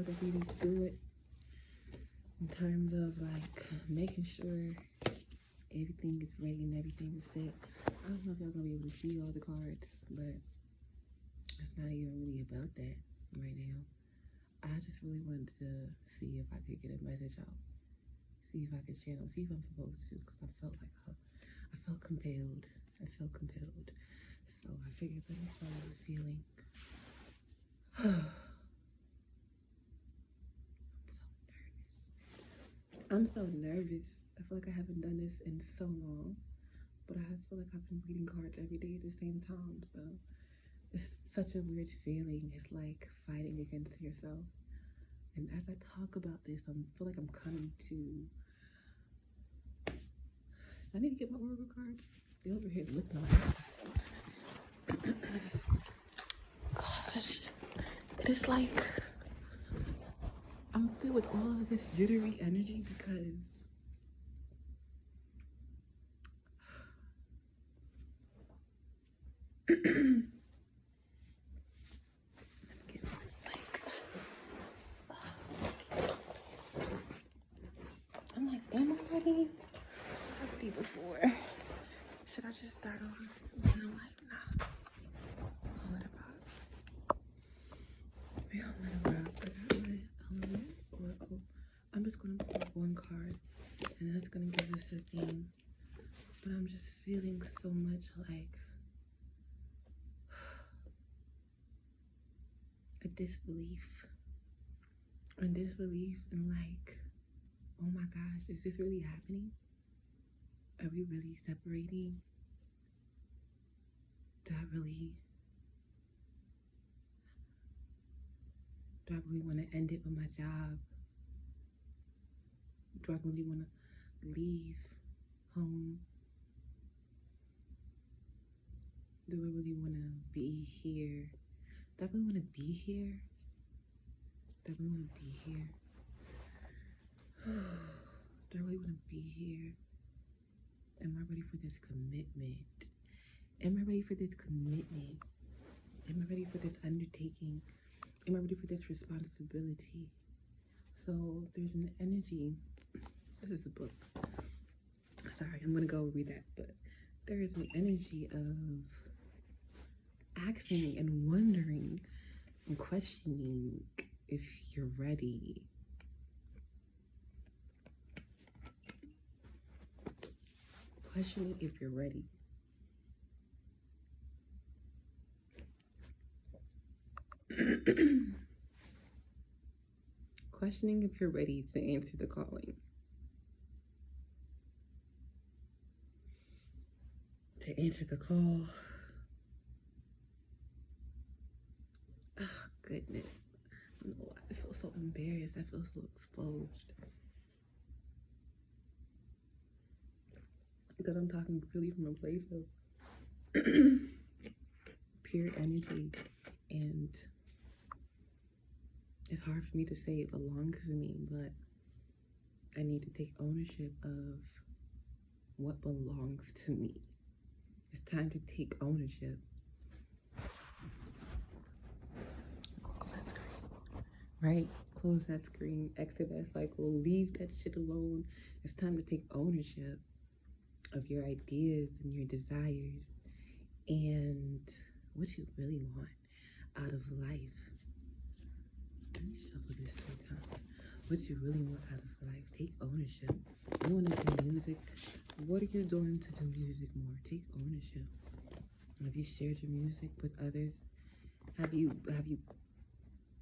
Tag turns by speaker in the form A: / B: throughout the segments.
A: other beauties do it in terms of like making sure everything is ready and everything is set. I don't know if y'all gonna be able to see all the cards, but it's not even really about that right now. I just really wanted to see if I could get a message out, see if I could channel, see if I'm supposed to, because I felt compelled. So I figured, let me follow the feeling. I'm so nervous. I feel like I haven't done this in so long, but I feel like I've been reading cards every day at the same time, so it's such a weird feeling. It's like fighting against yourself. And as I talk about this, I feel like I'm coming to... I need to get my oracle cards. They're over here looking at me. Gosh, it is like I'm filled with all of this jittery energy because I'm like, am I ready? I'm ready before. Should I just start over? You know, like, nah. I'll let it rock. Maybe I'll let it rock. I got my element oracle. I'm just gonna pull one card, and that's gonna give us a theme. But I'm just feeling so much like a disbelief. A disbelief in like, oh my gosh, is this really happening? Are we really separating? Do I really want to end it with my job? Do I really want to leave home? Do I really want to be here? Do I really want to be here? Do I really want to be here? Do I really want to be here? Am I ready for this commitment? Am I ready for this commitment? Am I ready for this undertaking? Am I ready for this responsibility? So there's an energy. This is a book. Sorry, I'm gonna go read that. But there is an energy of asking and wondering and questioning if you're ready. Questioning if you're ready. Questioning if you're ready to answer the calling. To answer the call. Oh, goodness. I don't know why I feel so embarrassed. I feel so exposed. Because I'm talking really from a place of pure energy, and it's hard for me to say it belongs to me, but I need to take ownership of what belongs to me. It's time to take ownership. Close that screen, right? Close that screen, exit that cycle, leave that shit alone. It's time to take ownership of your ideas and your desires and what you really want out of life. Let me shuffle this 3 times. What you really want out of life. Take ownership. You want to do music. What are you doing to do music more? Take ownership. Have you shared your music with others? Have you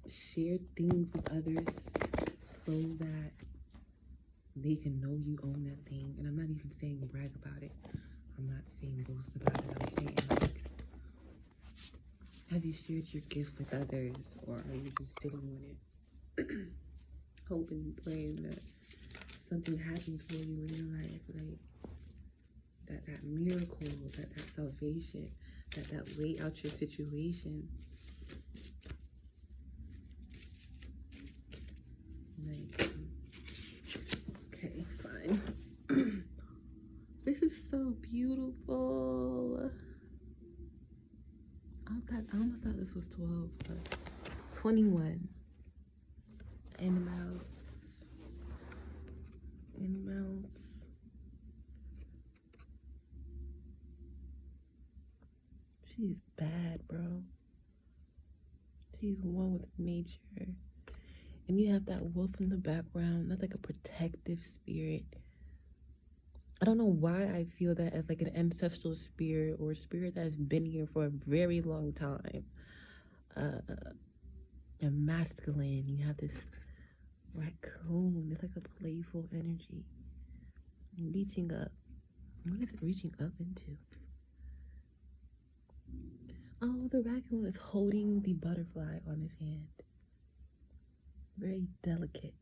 A: shared things with others so that they can know you own that thing? And I'm not even saying brag about it. I'm not saying boast about it. I'm saying, like, have you shared your gift with others, or are you just sitting on it, hoping and praying that something happens for you in your life, like that miracle, that salvation, that way out your situation? Like, okay, fine. This is so beautiful. I almost thought this was 12, but 21. Animals. Animals. She's bad, bro. She's one with nature. And you have that wolf in the background. That's like a protective spirit. I don't know why I feel that as like an ancestral spirit or a spirit that's been here for a very long time. And masculine. You have this raccoon. It's like a playful energy. Reaching up. What is it reaching up into? Oh, the raccoon is holding the butterfly on his hand. Very delicate.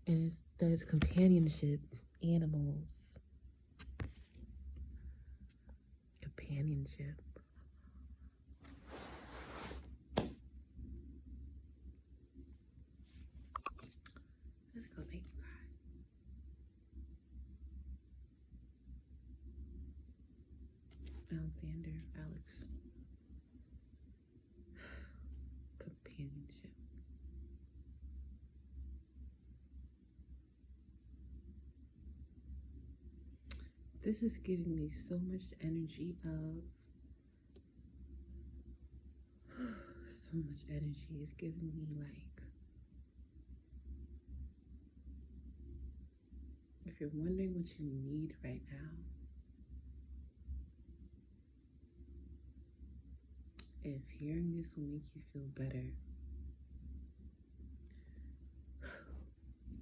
A: And there's companionship, animals. Companionship. Let's go make me cry. Alex. Companionship. This is giving me so much energy of so much energy. It's giving me like, if you're wondering what you need right now, if hearing this will make you feel better,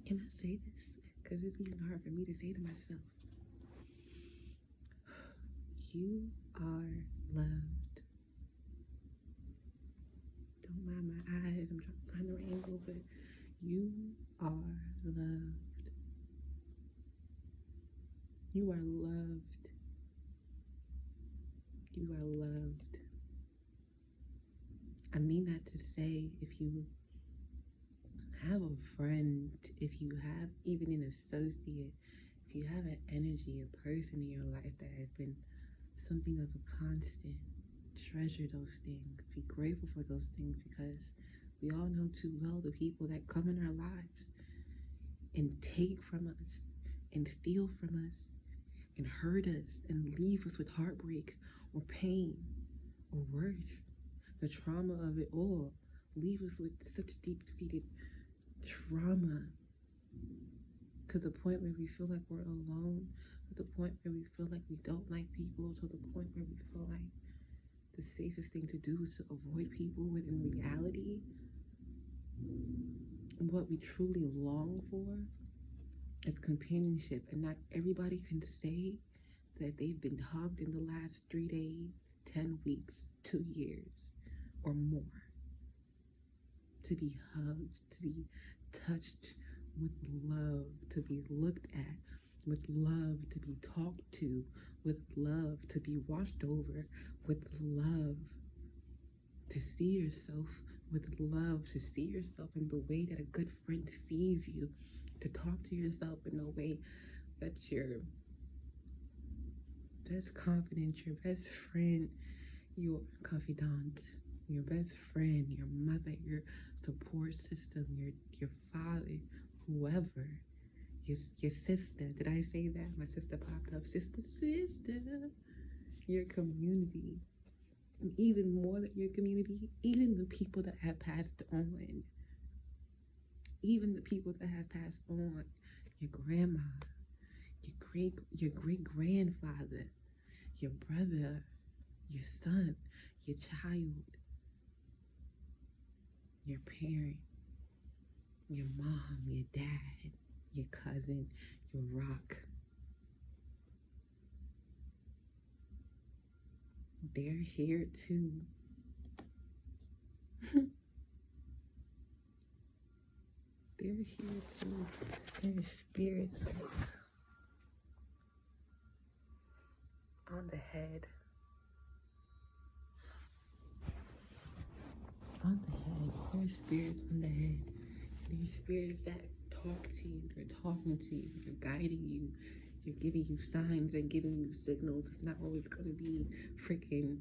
A: can I say this? Because it's even hard for me to say to myself. You are loved. Don't mind my eyes. I'm trying to find the right angle, but you are loved. You are loved. You are loved. I mean that to say, if you have a friend, if you have even an associate, if you have an energy, a person in your life that has been something of a constant, treasure those things. Be grateful for those things, because we all know too well the people that come in our lives and take from us and steal from us and hurt us and leave us with heartbreak or pain, or worse, the trauma of it all. Leave us with such deep-seated trauma, to the point where we feel like we're alone, to the point where we feel like we don't like people, to the point where we feel like the safest thing to do is to avoid people, when in reality, what we truly long for is companionship. And not everybody can say that they've been hugged in the last 3 days, 10 weeks, 2 years, or more. To be hugged, to be touched with love, to be looked at with love, to be talked to with love, to be washed over with love, to see yourself with love, to see yourself in the way that a good friend sees you, to talk to yourself in a way that your best confidant, your best friend, your confidant, your best friend, your mother, your support system, your father, whoever, your sister. Did I say that? My sister popped up. Sister. Your community. And even more than your community, even the people that have passed on. Even the people that have passed on. Your grandma, your great grandfather, your brother, your son, your child, your parent, your mom, your dad, your cousin, your rock. They're here too. They're here too. Their spirits on the head. On the head. Their spirits on the head. Their spirits that talk to you. They're talking to you. They're guiding you. They're giving you signs and giving you signals. It's not always going to be freaking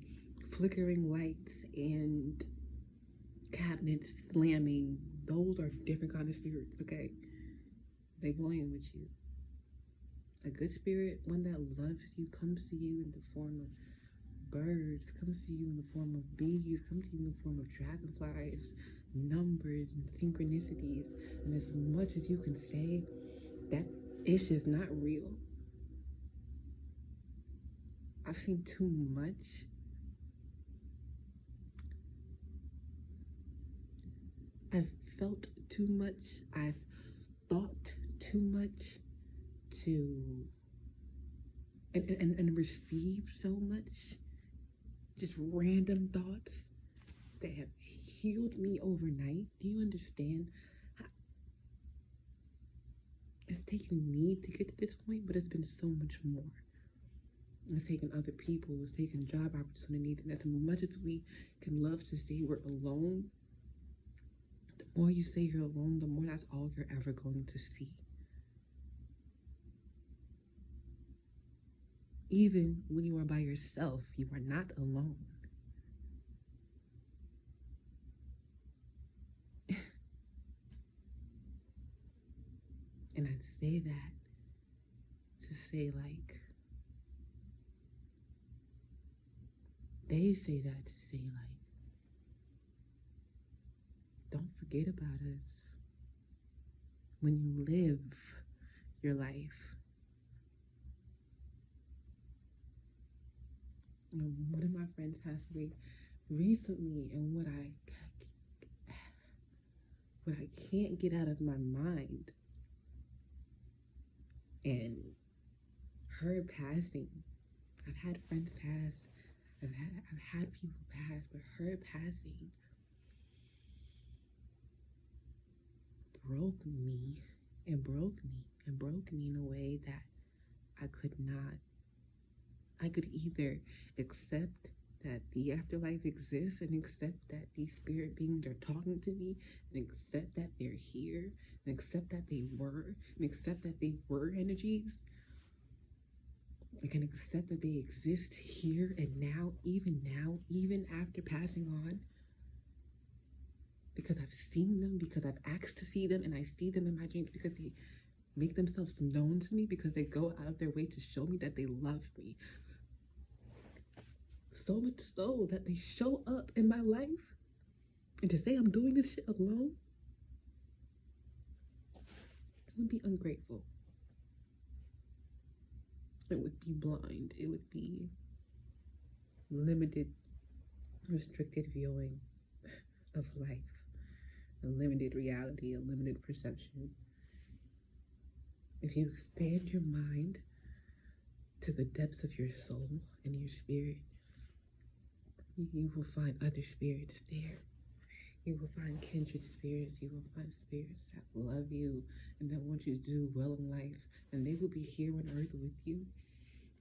A: flickering lights and cabinets slamming. Those are different kind of spirits, okay? They playing with you. A good spirit, one that loves you, comes to you in the form of birds, comes to you in the form of bees, comes to you in the form of dragonflies, numbers, and synchronicities. And as much as you can say that ish is not real, I've seen too much. I've felt too much. I've thought too much to and received so much. Just random thoughts that have healed me overnight. Do you understand? It's taken me to get to this point, but it's been so much more. It's taken other people, it's taken job opportunities, and as much as we can love to say we're alone, the more you say you're alone, the more that's all you're ever going to see. Even when you are by yourself, you are not alone. And I say that to say, like, they say that to say, like, don't forget about us when you live your life. You know, one of my friends passed away recently, and what I can't get out of my mind, and her passing, I've had friends pass, I've had people pass, but her passing broke me in a way that I could either accept that the afterlife exists and accept that these spirit beings are talking to me and accept that they're here and accept that they were and accept that they were energies. I can accept that they exist here and now, even after passing on. Because I've seen them, because I've asked to see them, and I see them in my dreams because they make themselves known to me, because they go out of their way to show me that they love me. So much so that they show up in my life, and to say I'm doing this shit alone, it would be ungrateful. It would be blind. It would be limited, restricted viewing of life, a limited reality, a limited perception. If you expand your mind to the depths of your soul and your spirit, you will find other spirits there. You will find kindred spirits. You will find spirits that love you and that want you to do well in life. And they will be here on earth with you.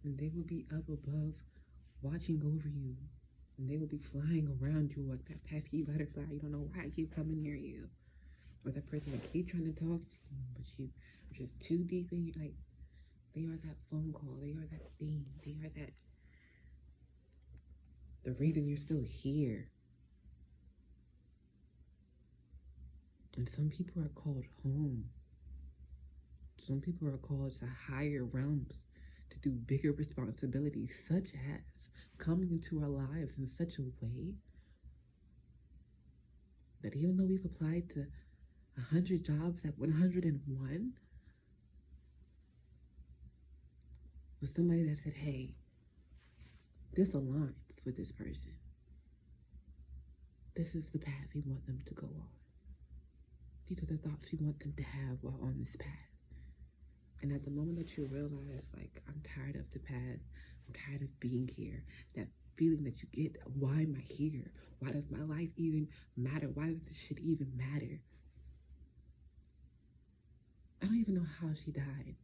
A: And they will be up above watching over you. And they will be flying around you like that pesky butterfly. You don't know why I keep coming near you. Or that person that keep trying to talk to you, but you are just too deep in you. Like, they are that phone call. They are that thing. They are that, the reason you're still here. And some people are called home. Some people are called to higher realms, to do bigger responsibilities, such as coming into our lives in such a way that even though we've applied to 100 jobs, at 101 was somebody that said, hey, this aligns with this person. This is the path we want them to go on. These are the thoughts we want them to have while on this path. And at the moment that you realize, like, I'm tired of the path, I'm tired of being here, that feeling that you get, why am I here? Why does my life even matter? Why does this shit even matter? I don't even know how she died.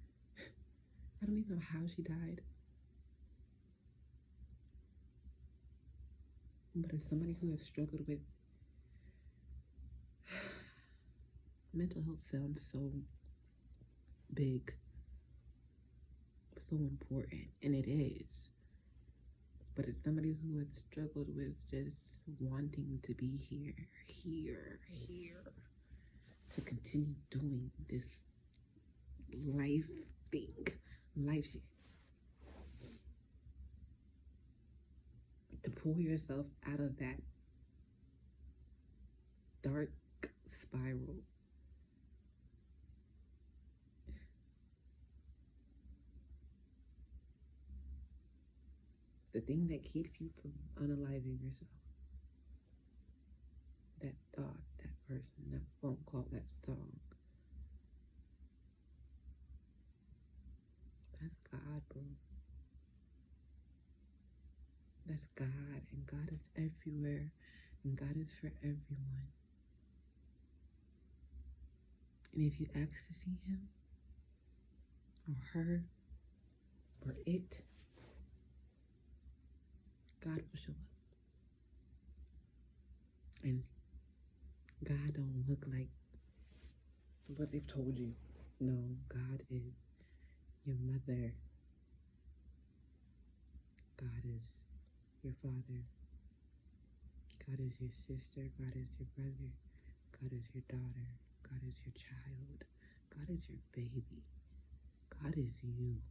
A: I don't even know how she died. But as somebody who has struggled with mental health, sounds so big, so important, and it is. But as somebody who has struggled with just wanting to be here, to continue doing this life shit. To pull yourself out of that dark spiral. The thing that keeps you from unaliving yourself. That thought, that person, that phone call, that song. That's God, bro. That's God, and God is everywhere, and God is for everyone. And if you ask to see him, or her, or it, God will show up. And God don't look like what they've told you. No, God is your mother. God is your father. God is your sister. God is your brother. God is your daughter. God is your child. God is your baby. God is you.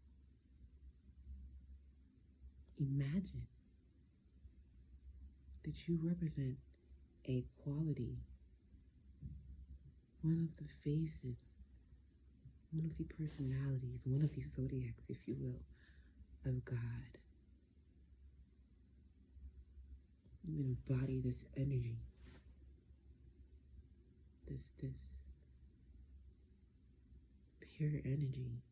A: Imagine that you represent a quality, one of the faces, one of the personalities, one of the zodiacs, if you will, of God. You embody this energy, this pure energy,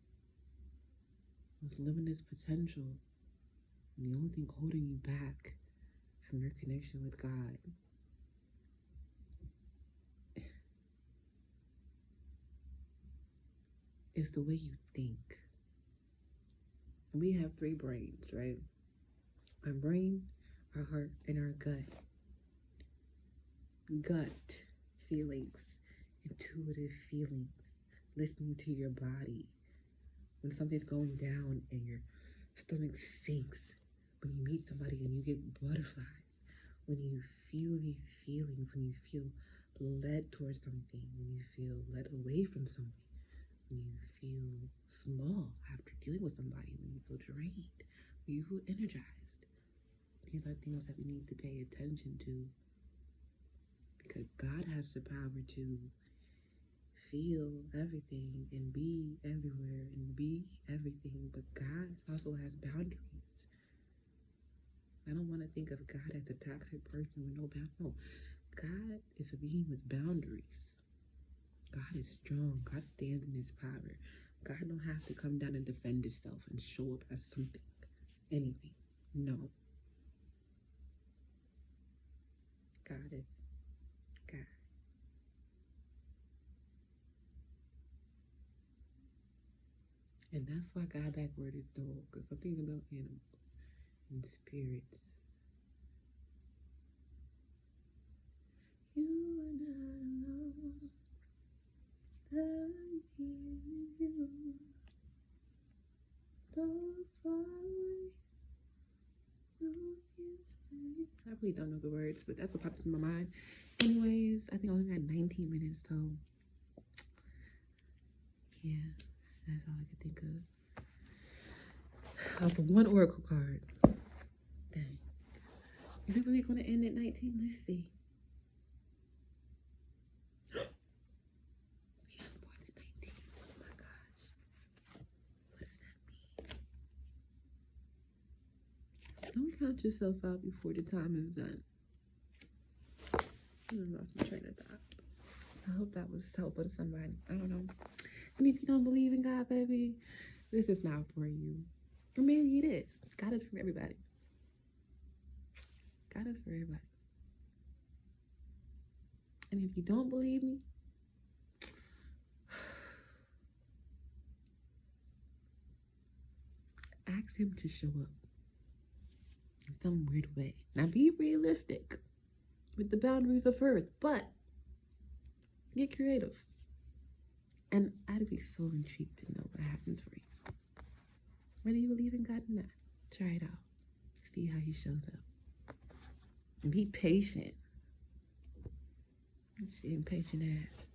A: this limitless potential, and the only thing holding you back from your connection with God is the way you think. We have 3 brains, right? Our brain, our heart, and our gut. Gut feelings, intuitive feelings, listening to your body. When something's going down and your stomach sinks, when you meet somebody and you get butterflies, when you feel these feelings, when you feel led towards something, when you feel led away from something, when you feel small after dealing with somebody, when you feel drained, when you feel energized. These are things that we need to pay attention to, because God has the power to feel everything and be everywhere and be everything, but God also has boundaries. I don't want to think of God as a toxic person with no boundaries. No, God is a being with boundaries. God is strong. God stands in his power. God don't have to come down and defend himself and show up as something, anything. No. God is God. And that's why God, that word is dope, because I'm thinking about animals and spirits. You are not alone. I hear you. Don't far away. No, you say. I really don't know the words, but that's what popped in my mind. Anyways, I think I only got 19 minutes, so yeah, that's all I could think of. For one oracle card. Dang. Is it really going to end at 19? Let's see. We have more than 19. Oh my gosh. What does that mean? Don't count yourself out before the time is done. I lost my train of thought. I hope that was helpful to somebody. I don't know. And if you don't believe in God, baby, this is not for you. Or maybe it is. God is for everybody. God is for everybody. And if you don't believe me, ask him to show up in some weird way. Now be realistic with the boundaries of earth, but get creative. And I'd be so intrigued to know what happens for you. Whether you believe in God or not, try it out. See how he shows up. Be patient. Shit, impatient ass.